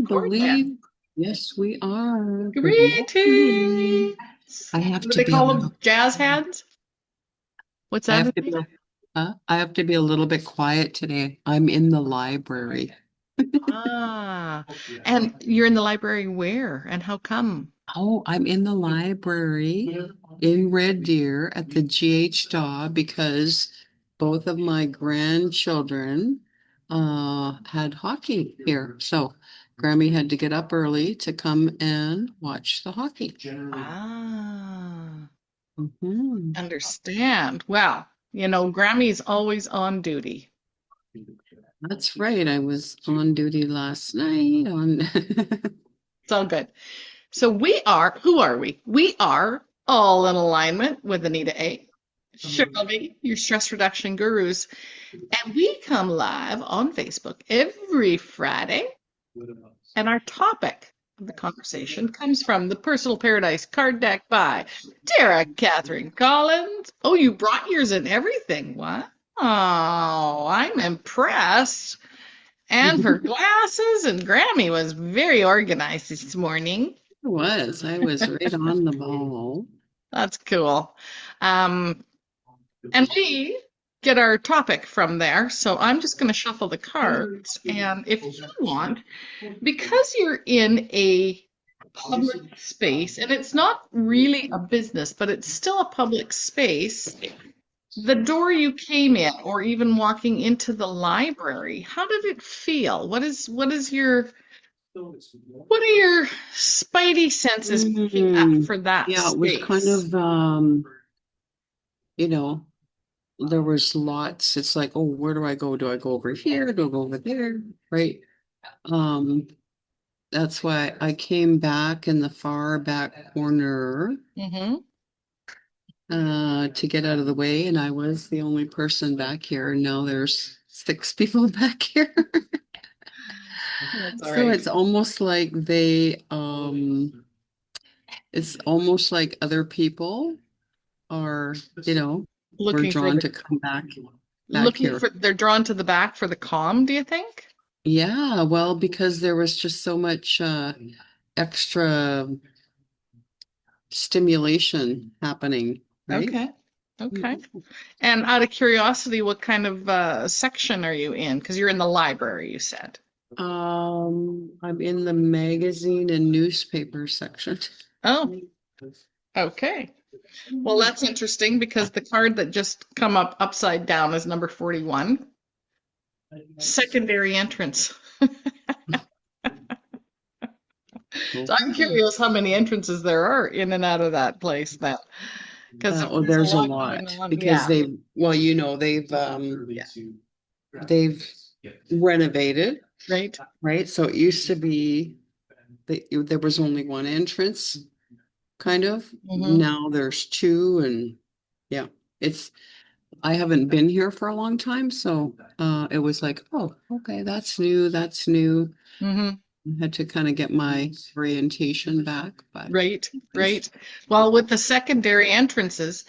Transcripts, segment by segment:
record then. believe, yes, we are. Good morning. Greetings. I have What do to they be a call them? little, Jazz hands? What's I that? have to be, I have to be a little bit quiet today. I'm in the library. Ah, and you're in the library where and how come? Oh, I'm in the library in Red Deer at the GH Daw because both of my grandchildren had hockey here. So Grammy had to get up early to come and watch the hockey. Ah, Mhm. understand. Well, Grammy's always on duty. That's right. I was on duty last night on It's all good. So who are we? We are all in alignment with Anita A, Cheryl V, your stress reduction gurus. And we come live on Facebook every Friday. And our topic of the conversation comes from the Personal Paradise card deck by Tara Catherine Collins. Oh, you brought yours and everything. Wow. Oh, I'm impressed. And her glasses, and Grammy was very organized this morning. I was right on the ball. That's cool. Um, And we get our topic from there. So I'm just going to shuffle the cards. And if you want, because you're in a public space, and it's not really a business, but it's still a public space, the door you came in, or even walking into the library, how did it feel? What are your spidey senses picking up Mm, for that yeah, it was kind space? of you know, there was lots. It's like, oh, where do I go? Do I go over here? Do I go over there? Right. Um, that's why I came back in the far back corner Mm-hmm. to get out of the way, and I was the only person back here. Now there's six people back here. That's all So right. it's almost like other people are, were Looking for drawn the to come back here. they're drawn to the back for the calm, do you think? Yeah, well, because there was just so much extra stimulation happening, right? Okay. Okay. And out of curiosity, what kind of section are you in? Because you're in the library, you said. I'm in the magazine and newspaper section. Oh, okay. Well, that's interesting because the card that just come up upside down is number 41, secondary entrance. So I'm Okay. curious how many entrances there are in and out of that place then, because if Oh, there's a there's a lot going lot on, because yeah, they've renovated, right? right? So it used to be there was only one entrance, kind of. Hmm. Now there's two, and yeah, it's I haven't been here for a long time, so it was like, oh, okay, that's new, that's new. Hmm. I had to kind of get my orientation back, but Right, it's right. Well, with the secondary entrances,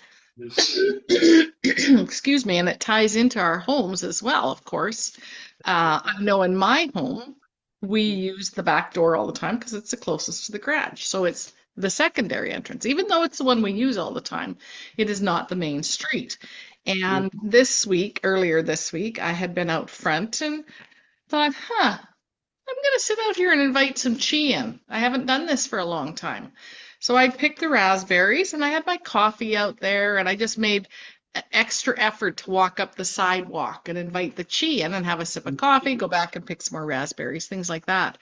excuse me, and it ties into our homes as well, of course. I know in my home, we use the back door all the time because it's the closest to the garage. So it's the secondary entrance. Even though it's the one we use all the time, it is not the main street. And earlier this week, I had been out front and thought, I'm going to sit out here and invite some chi in. I haven't done this for a long time. So I picked the raspberries and I had my coffee out there and I just made an extra effort to walk up the sidewalk and invite the chi in and have a sip of coffee, go back and pick some more raspberries, things like that.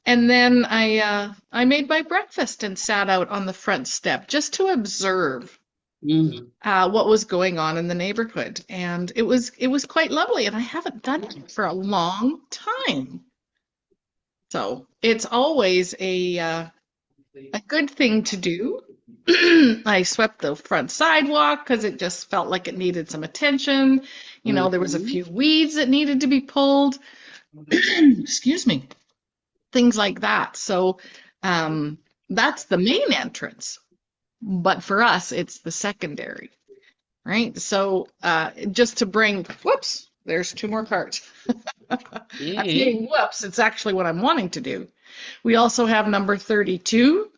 And then I made my breakfast and sat out on the front step just to observe mm, what was going on in the neighborhood. And it was quite lovely and I haven't done it for a long time. So it's always a good thing to do. I swept the front sidewalk because it just felt like it needed some attention. There was a mhm. few weeds that needed to be pulled. Excuse me, things like that. So um, that's the main entrance. But for us, it's the secondary, right? So just to bring, whoops, There's two more cards. I'm Yay. saying whoops, it's actually what I'm wanting to do. We also have number 32,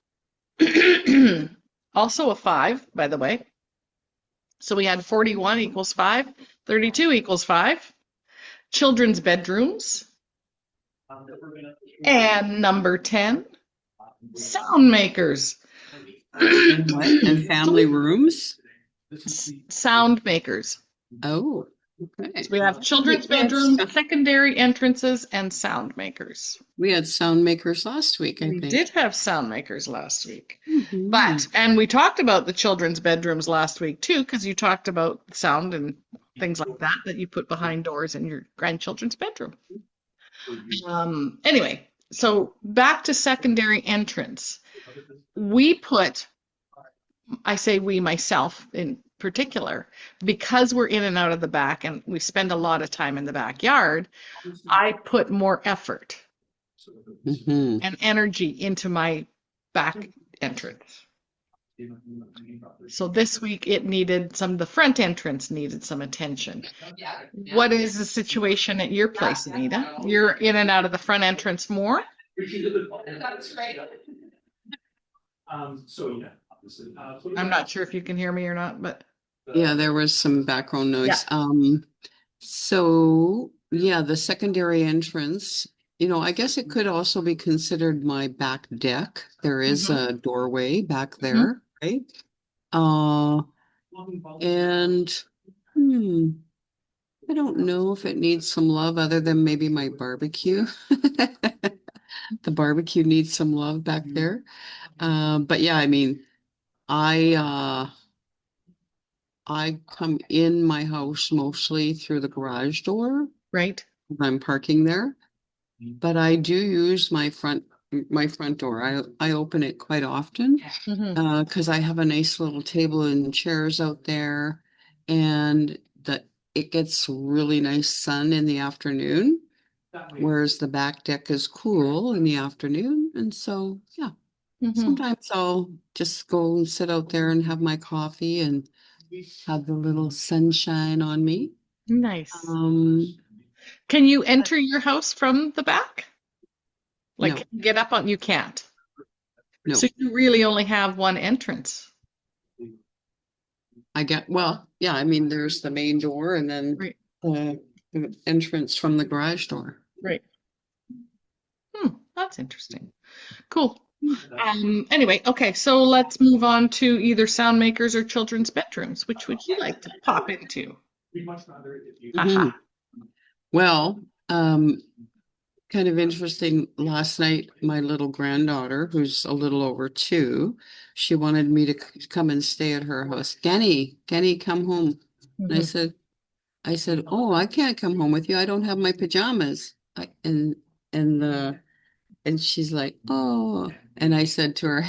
also a 5, by the way. So we had 41 equals 5, 32 equals 5. Children's bedrooms. And number 10, sound makers. And what? And So family rooms? sound makers. Oh, So okay. we have children's We had bedrooms, secondary entrances, and sound makers. we had sound makers last week, I We think. did have sound makers last week. Hmm. And we talked about the children's bedrooms last week too, because you talked about sound and things like that that you put behind doors in your grandchildren's bedroom. Anyway, so back to secondary entrance. We put, I say we, myself in particular, because we're in and out of the back and we spend a lot of time in the backyard, I put more effort Hmm. and energy into my back entrance. So this week the front entrance needed some attention. What is the situation at your place, Anita? You're in and out of the front entrance more? I'm not sure if you can hear me or not, but Yeah, there was some background yeah. noise. So yeah, the secondary entrance, I guess it could also be considered my back deck. There is Hmm. a doorway back Hmm. there, right? Uh, and hmm, I don't know if it needs some love other than maybe my barbecue. The barbecue needs some love back there. But yeah, I mean, I uh I come in my house mostly through the garage door Right. when I'm parking there, but I do use my front door. I open it quite often Hmm. because I have a nice little table and chairs out there, and it gets really nice sun in the afternoon, whereas the back deck is cool in the afternoon. And so, yeah, Hmm. sometimes I'll just go and sit out there and have my coffee and have the little sunshine on me. Nice. Um, Can you enter your house from the back? Like, no, can you get up on, you can't. So no, you really only have one entrance. well, yeah, I mean, there's the main door and then Right. the entrance from the garage door. Right. That's interesting. Cool. Anyway, okay, so let's move on to either sound makers or children's bedrooms. Which would you like to pop into? Mhm. Haha. Well, kind of interesting. Last night, my little granddaughter, who's a little over 2, she wanted me to come and stay at her house. Kenny, come home. And I Hmm. said, oh, I can't come home with you. I don't have my pajamas. And she's like, oh, and I said to her,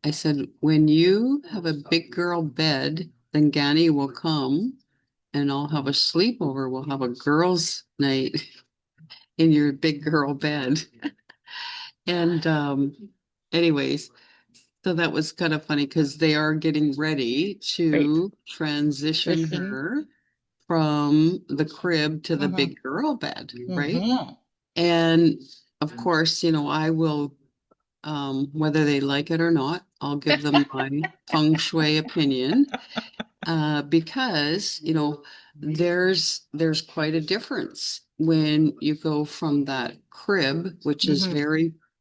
I said, when you have a big girl bed, then Gani will come and I'll have a sleepover. We'll have a girls' night in your big girl bed. And anyways, so that was kind of funny because they are getting ready Right. to transition Fishing. her from the crib to the Hmm. big girl bed, right? Hmm. And of course, I will, whether they like it or not, I'll give them my Feng Shui opinion, because, there's quite a difference when you go from that crib, which is Hmm.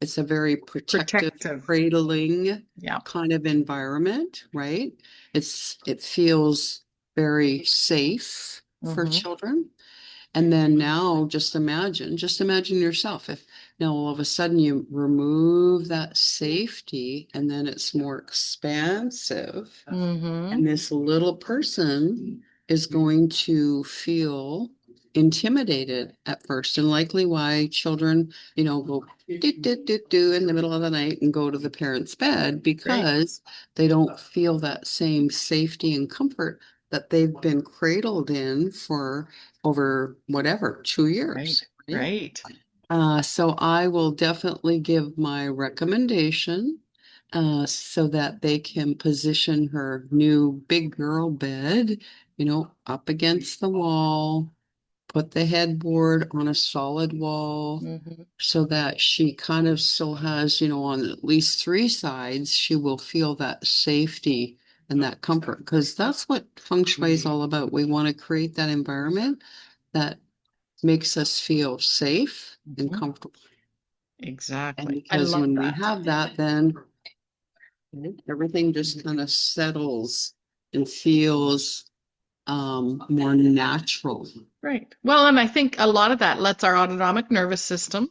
it's a very protective, Protective. cradling Yeah. kind of environment, right? It feels very safe for Hmm. children. And then now just imagine yourself if now all of a sudden you remove that safety and then it's more expansive Hmm. and this little person is going to feel intimidated at first, and likely why children, go do in the middle of the night and go to the parents' bed Right. because they don't feel that same safety and comfort that they've been cradled in for over whatever, 2 years, Right. right? Right. So I will definitely give my recommendation so that they can position her new big girl bed, up against the wall, put the headboard on a solid wall Hmm. so that she kind of still has, on at least three sides, she will feel that safety and that comfort. Because that's what feng shui is all about. We want to create that environment that makes us feel safe and Hmm. comfortable. And Exactly. I because love when we that. have that, then everything just kind of settles and feels more natural. Right. Well, and I think a lot of that lets our autonomic nervous system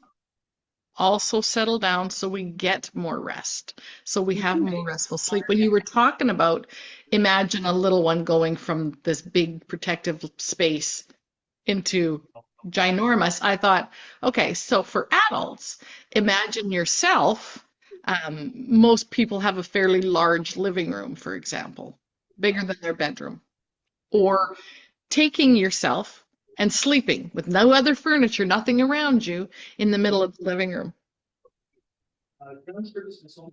also settle down so we get more rest. So we have more restful sleep. When you were talking about imagine a little one going from this big protective space into ginormous, I thought, okay, so for adults, imagine yourself. Most people have a fairly large living room, for example, bigger than their bedroom, or taking yourself and sleeping with no other furniture, nothing around you in the middle of the living room.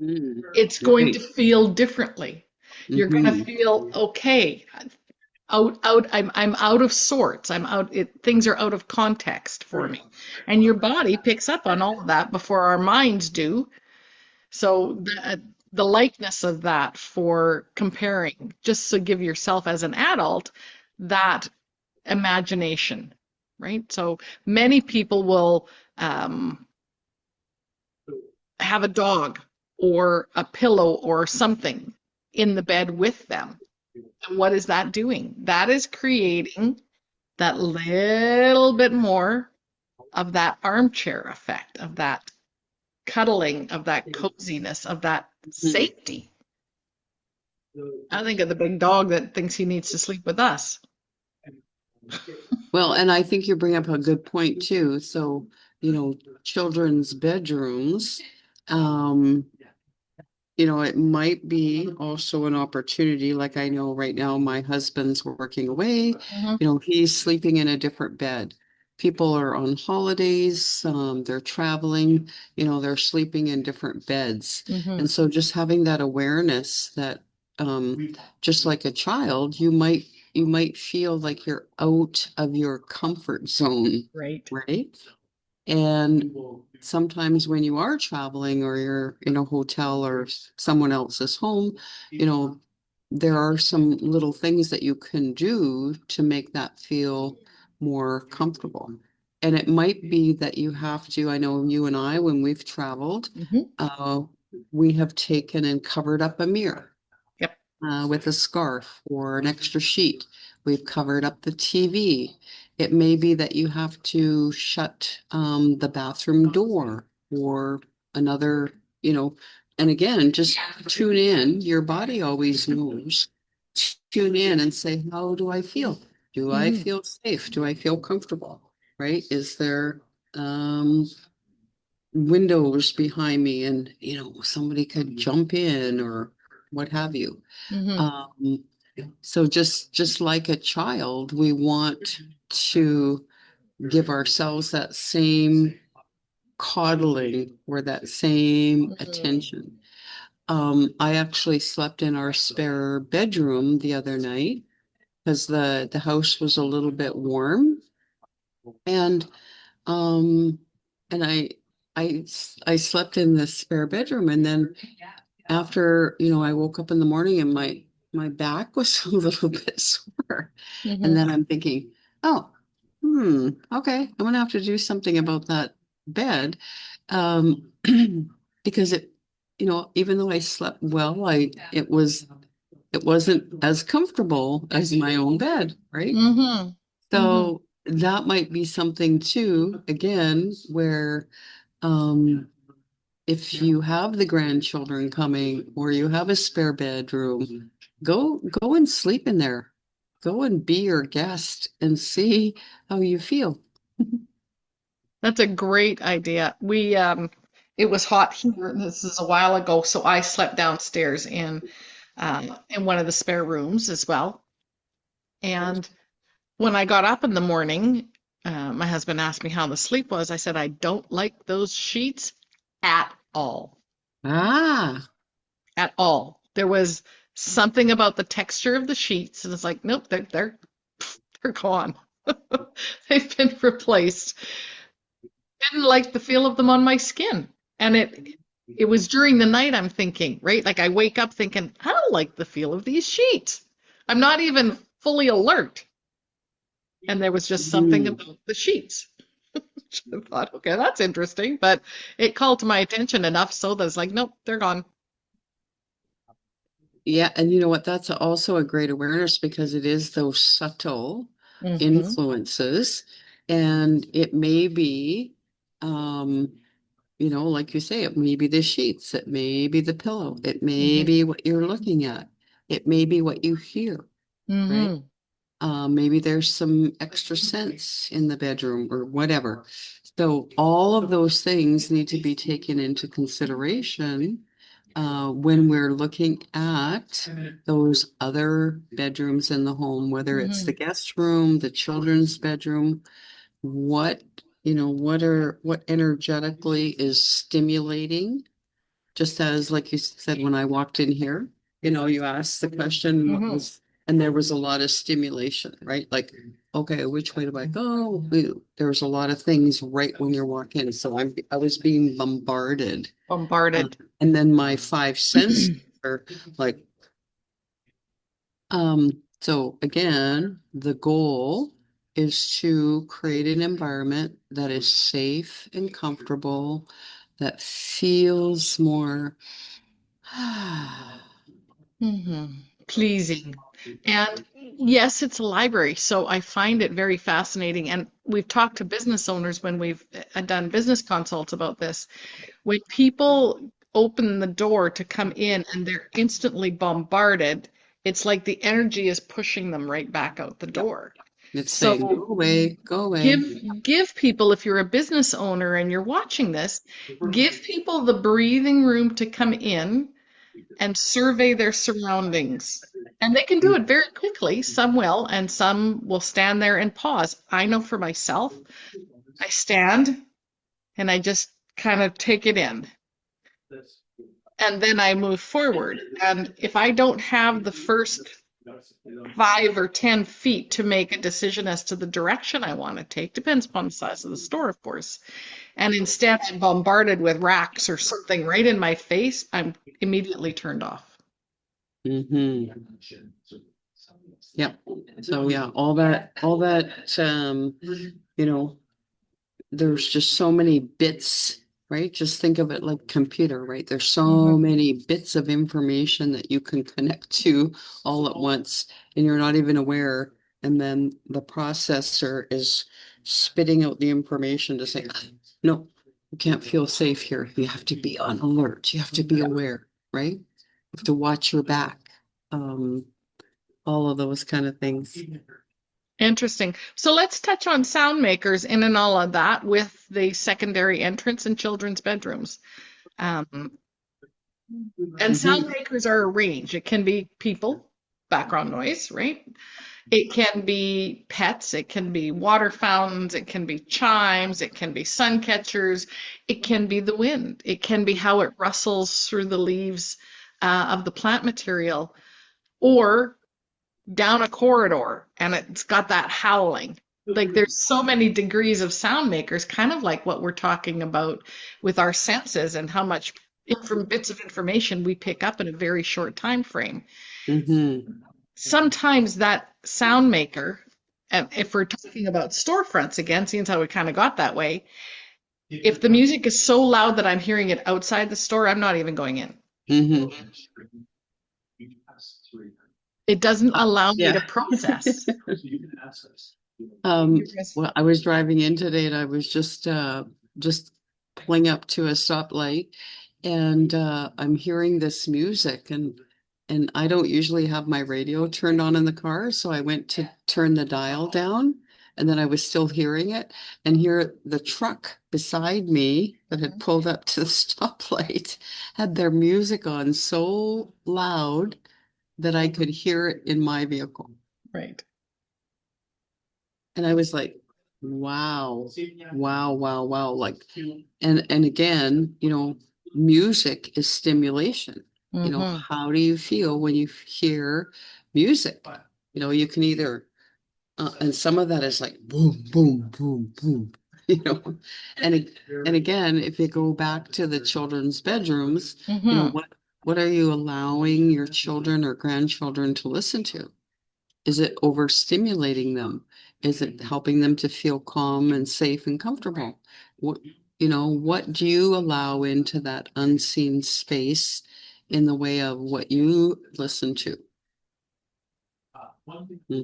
Mm, It's going to right. feel differently. You're going to Hmm. feel okay. I'm out of sorts. Things are out of context for me. And your body picks up on all of that before our minds do. So the likeness of that for comparing, just to give yourself as an adult that imagination, right? So many people will have a dog or a pillow or something in the bed with them. And what is that doing? That is creating that little bit more of that armchair effect, of that cuddling, of that coziness, of that Mhm. safety. I think of the big dog that thinks he needs to sleep with us. Well, and I think you bring up a good point too. So, children's bedrooms, um, it might be also an opportunity. Like I know right now, my husband's working away, Hmm. he's sleeping in a different bed. People are on holidays, they're traveling, they're sleeping in different beds. Hmm. And so just having that awareness that just like a child, you might feel like you're out of your comfort zone, Right. right? And sometimes when you are traveling or you're in a hotel or someone else's home, you know, there are some little things that you can do to make that feel more comfortable. And it might be that you have to, I know you and I, when we've traveled, Hmm. uh, we have taken and covered up a mirror Yep. with a scarf or an extra sheet. We've covered up the TV. It may be that you have to shut the bathroom door or another, and again, just tune in. Your body always knows. Tune in and say, how do I feel? Do I Hmm. feel safe? Do I feel comfortable? Right? Is there um, windows behind me and, somebody could jump in or what have you? Hmm. Um, so just like a child, we want to give ourselves that same coddling or that same Hmm. attention. I actually slept in our spare bedroom the other night because the house was a little bit warm and um and I slept in the spare bedroom and then after, I woke up in the morning and my back was a little bit sore. And Hmm. then I'm thinking, oh, okay, I'm gonna have to do something about that bed. Um, because even though I slept well, it wasn't as comfortable as my own bed, right? Hmm. Hmm. So that might be something too, again, where um if you have the grandchildren coming or you have a spare bedroom, go and sleep in there. Go and be your guest and see how you feel. That's a great idea. It was hot here. This is a while ago, so I slept downstairs in one of the spare rooms as well. And when I got up in the morning, my husband asked me how the sleep was. I said, I don't like those sheets at all. Ah, At all. There was something about the texture of the sheets, and it's like, nope, they're gone. They've been replaced. Didn't like the feel of them on my skin. And it was during the night I'm thinking, right? Like I wake up thinking, I don't like the feel of these sheets. I'm not even fully alert. And there was just something Mhm. about the sheets. I thought, okay, that's interesting. But it called to my attention enough so that it's like, nope, they're gone. Yeah, and you know what? That's also a great awareness because it is those subtle Hmm. influences, and it may be, um, like you say, it may be the sheets, it may be the pillow, it may Hmm. be what you're looking at, it may be what you hear, right? Hmm. Maybe there's some extra scents in the bedroom or whatever. So all of those things need to be taken into consideration when we're looking at those other bedrooms in the home, whether it's the Hmm. guest room, the children's bedroom, what, what energetically is stimulating just as, like you said, when I walked in here, you asked the question, what Hmm. was, and there was a lot of stimulation, right? Like, okay, which way do I go? There was a lot of things right when you walk in. So I was being bombarded. Uh, Bombarded. and then my five senses are like, so again, the goal is to create an environment that is safe and comfortable, that feels more Hmm. Pleasing. And yes, it's a library, so I find it very fascinating. And we've talked to business owners when we've done business consults about this. When people open the door to come in and they're instantly bombarded, it's like the energy is pushing them right back out the Yep. door. It's saying, So go away, go away. give people, if you're a business owner and you're watching this, give people the breathing room to come in and survey their surroundings. And they can do it very quickly. Some will, and some will stand there and pause. I know for myself, I stand and I just kind of take it in. And then I move forward. And if I don't have the first 5 or 10 feet to make a decision as to the direction I want to take, depends upon the size of the store, of course. And instead I'm bombarded with racks or something right in my face, I'm immediately turned off. Hmm. Yep. So yeah, all that, you know, there's just so many bits, right? Just think of it like computer, right? There's so Mhm. many bits of information that you can connect to all at once, and you're not even aware. And then the processor is spitting out the information to say, no, you can't feel safe here. You have to be on alert. You have to be aware, right? You have to watch your back. Um, all of those kind of things. Interesting. So let's touch on sound makers in and all of that with the secondary entrance in children's bedrooms. Um, and sound Mhm. makers are a range. It can be people, background noise, right? It can be pets, it can be water fountains, it can be chimes, it can be sun catchers, it can be the wind, it can be how it rustles through the leaves of the plant material, or down a corridor and it's got that howling. Like there's so many degrees of sound makers, kind of like what we're talking about with our senses and how much bits of information we pick up in a very short time frame. Mhm. Sometimes that sound maker, and if we're talking about storefronts again, seeing how we kind of got that way, if the music is so loud that I'm hearing it outside the store, I'm not even going in. Mhm. It doesn't allow me to Yeah. process. Um, well, I was driving in today and I was just pulling up to a stoplight and I'm hearing this music and I don't usually have my radio turned on in the car, so I went to turn the dial down and then I was still hearing it and here the truck beside me that had pulled up to the stoplight had their music on so loud that I could hear it in my vehicle. Right. And I was like, wow, wow, wow, wow. Like, and again, music is stimulation. Hmm. How do you feel when you hear music? You can either and some of that is like boom, boom, boom, boom, you know. And again, if you go back to the children's bedrooms, Hmm. what are you allowing your children or grandchildren to listen to? Is it overstimulating them? Is it helping them to feel calm and safe and comfortable? What, what do you allow into that unseen space in the way of what you listen to?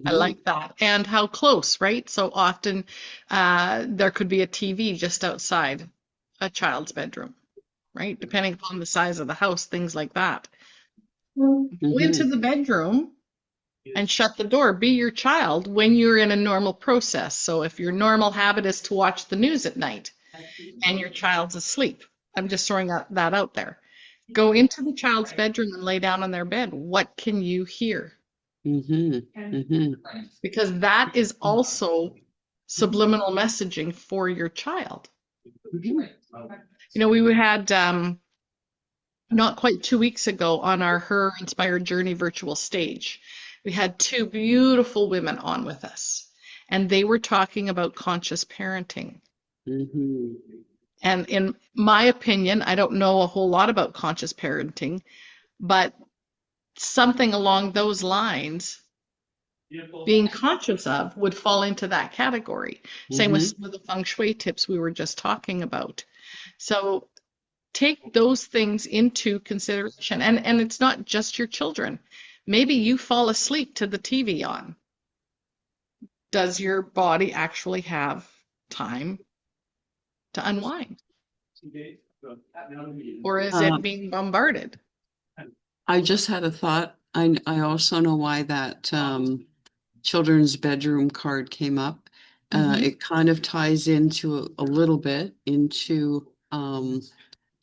I Hmm. like that. And how close, right? So often there could be a TV just outside a child's bedroom, right? Depending upon the size of the house, things like that. Go into Hmm. the bedroom and shut the door. Be your child when you're in a normal process. So if your normal habit is to watch the news at night and your child's asleep, I'm just throwing that out there. Go into the child's bedroom and lay down on their bed. What can you hear? Hmm. Hmm. Because that is also subliminal messaging for your child. We had not quite 2 weeks ago on our Her Inspired Journey virtual stage, we had two beautiful women on with us, and they were talking about conscious parenting. Hmm. And in my opinion, I don't know a whole lot about conscious parenting, but something along those lines, being conscious of, would fall into that category. Same with Hmm. some of the feng shui tips we were just talking about. So take those things into consideration. And it's not just your children. Maybe you fall asleep to the TV on. Does your body actually have time to unwind? Or is it Um, being bombarded? I just had a thought. I also know why that children's bedroom card came up. Mm-hmm. It kind of ties into a little bit into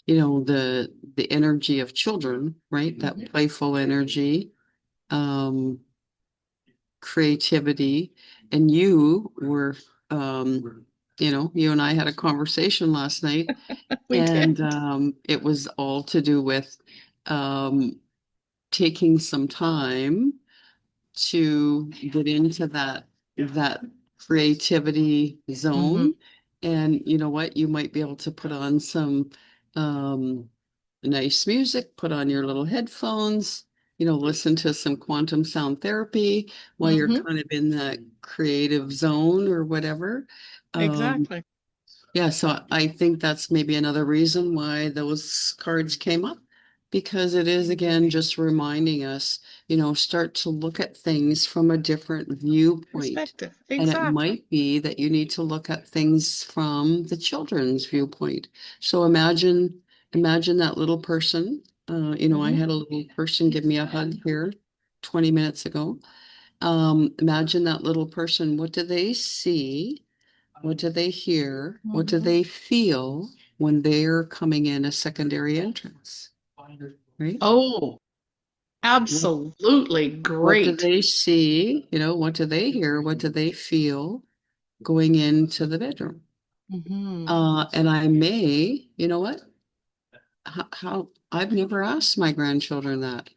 the energy of children, right? That Mm-hmm. playful energy, um, creativity, and you and I had a conversation last night, We and did. it was all to do with um, taking some time to get into that creativity Mm-hmm. zone. And you know what? You might be able to put on some um, nice music, put on your little headphones, listen to some quantum sound therapy while you're Mm-hmm. kind of in that creative zone or whatever. Um, Exactly. yeah, so I think that's maybe another reason why those cards came up, because it is again just reminding us, start to look at things from a different viewpoint. Perspective. And it Exactly. might be that you need to look at things from the children's viewpoint. So imagine that little person. I Mm-hmm. had a little person give me a hug here 20 minutes ago. Imagine that little person. What do they see? What do they hear? What do Mm-hmm. they feel when they're coming in a secondary entrance? Right? Oh, What, absolutely what do great. they see? What do they hear? What do they feel going into the bedroom? Mm-hmm. And I may, you know what? How I've never asked my grandchildren that.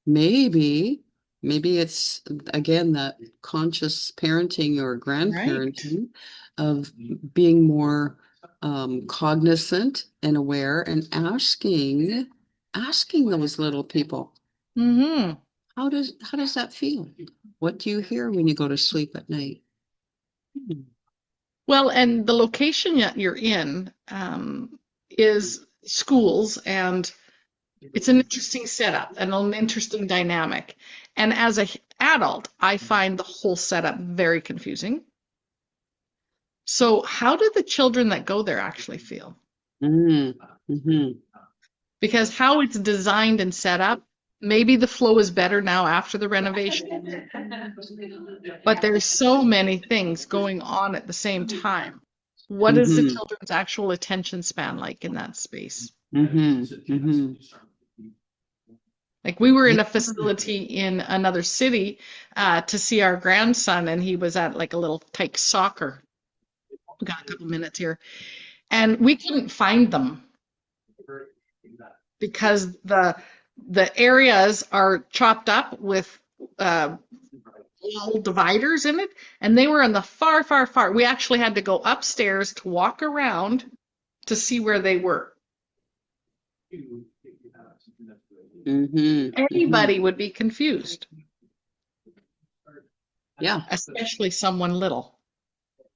Maybe, maybe it's again that conscious parenting or Right. grandparenting of being more cognizant and aware and asking those little people, Mm-hmm. how does that feel? What do you hear when you go to sleep at night? Hmm. Well, and the location that you're in is schools, and it's an interesting setup and an interesting dynamic. And as an adult, I find the whole setup very confusing. So, how do the children that go there actually feel? Mm, hmm. Because how it's designed and set up, maybe the flow is better now after the renovation, but there's so many things going on at the same time. What is the Hmm. children's actual attention span like in that space? Hmm. Hmm. Like we were Yeah. in a facility in another city to see our grandson, and he was at like a little tyke soccer. We got a couple minutes here, and we couldn't find them because the areas are chopped up with uh, little dividers in it, and they were in the far, far, far. We actually had to go upstairs to walk around to see where they were. Mm-hmm. Mm-hmm. Anybody would be confused, Yeah. especially someone little.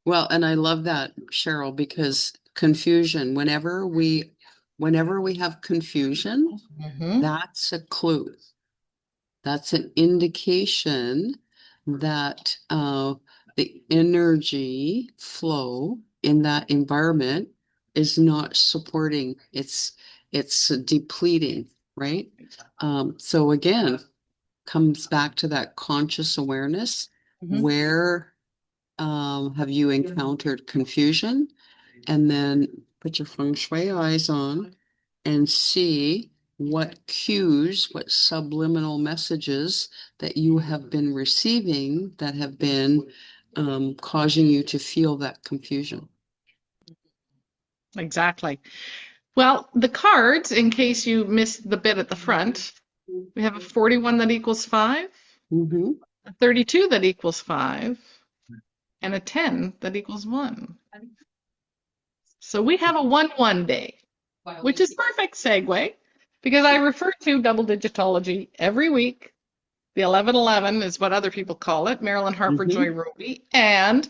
Well, and I love that, Cheryl, because confusion, whenever we have confusion, Hmm. that's a clue. That's an indication that the energy flow in that environment is not supporting, it's depleting, right? So again, comes back to that conscious awareness. Hmm. Where have you encountered confusion? And then put your feng shui eyes on and see what cues, what subliminal messages that you have been receiving that have been causing you to feel that confusion. Exactly. Well, the cards, in case you missed the bit at the front, we have a 41 that equals 5, Mm-hmm. a 32 that equals 5, and a 10 that equals 1. So we have a 1-1 day, which is perfect segue because I refer to double digitology every week. The 1111 is what other people call it, Marilyn Harper Mm-hmm. Joy Roby, and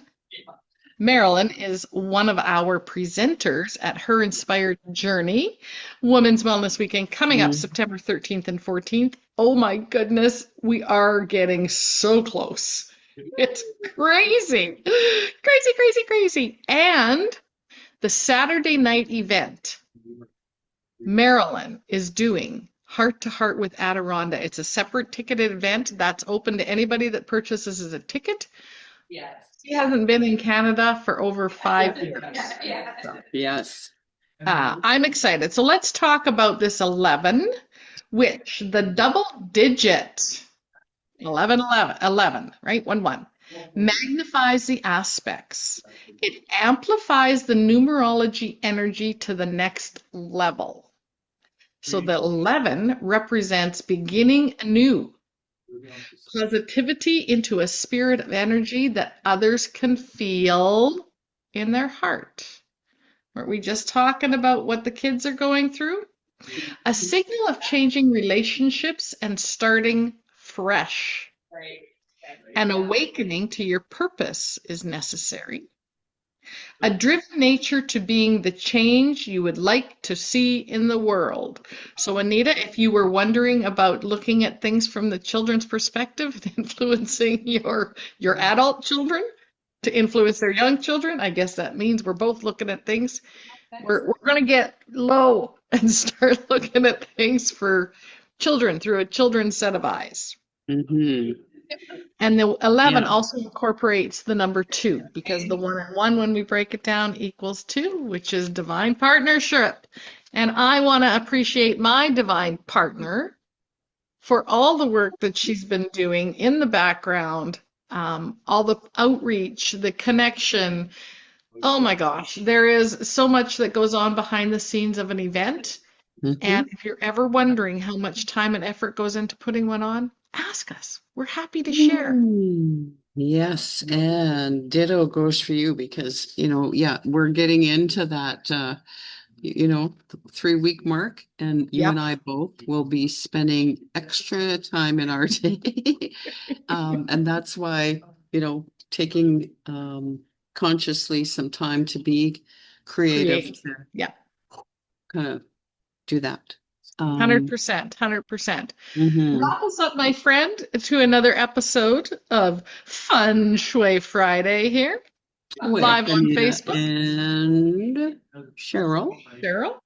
Marilyn is one of our presenters at Her Inspired Journey Women's Wellness Weekend coming up Mm-hmm. September 13th and 14th. Oh my goodness, we are getting so close. It's crazy. Crazy, crazy, crazy. And the Saturday night event, Marilyn is doing Heart to Heart with Adironda. It's a separate ticketed event that's open to anybody that purchases a ticket. She hasn't been in Canada for over 5 years. So, Yes. I'm excited. So let's talk about this 11, which the double digit 11, 11, 11, right? 1, 1 magnifies the aspects. It amplifies the numerology energy to the next level. So the 11 represents beginning anew, positivity into a spirit of energy that others can feel in their heart. Weren't we just talking about what the kids are going through? A signal of changing relationships and starting fresh. An awakening to your purpose is necessary. A driven nature to being the change you would like to see in the world. So, Anita, if you were wondering about looking at things from the children's perspective and influencing your adult children to influence their young children, I guess that means we're both looking at things. We're going to get low and start looking at things for children through a children's set of eyes. Mm-hmm. And the 11 Yeah. also incorporates the number 2 because the 1 and 1, when we break it down, equals 2, which is divine partnership. And I want to appreciate my divine partner for all the work that she's been doing in the background, all the outreach, the connection. Oh my gosh, there is so much that goes on behind the scenes of an event. And Mm-hmm. if you're ever wondering how much time and effort goes into putting one on, ask us. We're happy to share. Mm. Yes, and ditto goes for you because, yeah, we're getting into that, 3 week mark, and you and Yep. I both will be spending extra time in our day. And that's why, taking consciously some time to be creative Create. to Yeah. kind of do that. Um, 100%. 100%. mhm. Wrap us up, my friend, to another episode of Fun Shui Friday here, With live on Anita Facebook. and Cheryl. Cheryl,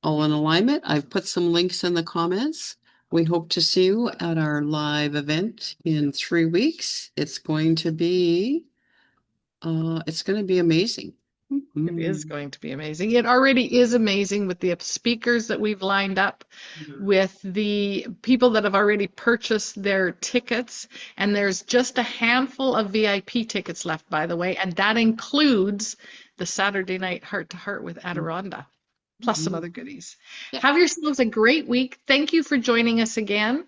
All in alignment. I've put some links in the comments. We hope to see you at our live event in 3 weeks. It's going to be amazing. it is Mhm. going to be amazing. It already is amazing with the speakers that we've lined up, with the people that have already purchased their tickets. And there's just a handful of VIP tickets left, by the way, and that includes the Saturday night Heart to Heart with Adironda, plus some Mhm. other goodies. Yeah. Have yourselves a great week. Thank you for joining us again.